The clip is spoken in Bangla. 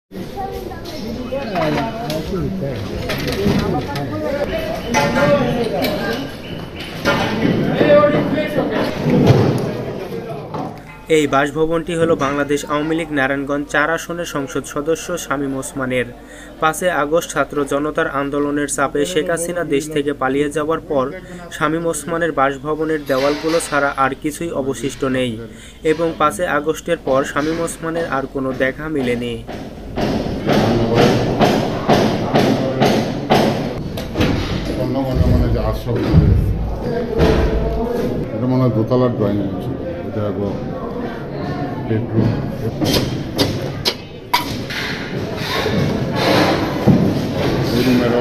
এই বাসভবনটি হলো বাংলাদেশ আওয়ামী লীগ নারায়ণগঞ্জ ৪ আসনের সংসদ সদস্য শামীম ওসমানের। ৫ আগস্ট ছাত্র জনতার আন্দোলনের চাপে শেখ হাসিনা দেশ থেকে পালিয়ে যাওয়ার পর শামীম ওসমানের বাসভবনের দেওয়ালগুলো ছাড়া আর কিছুই অবশিষ্ট নেই এবং ৫ আগস্টের পর শামীম ওসমানের আর কোনো দেখা মেলেনি। এটা মনে হয় দোতলার ড্রয়িং হচ্ছে, এটা বেডরুম। এই রুমের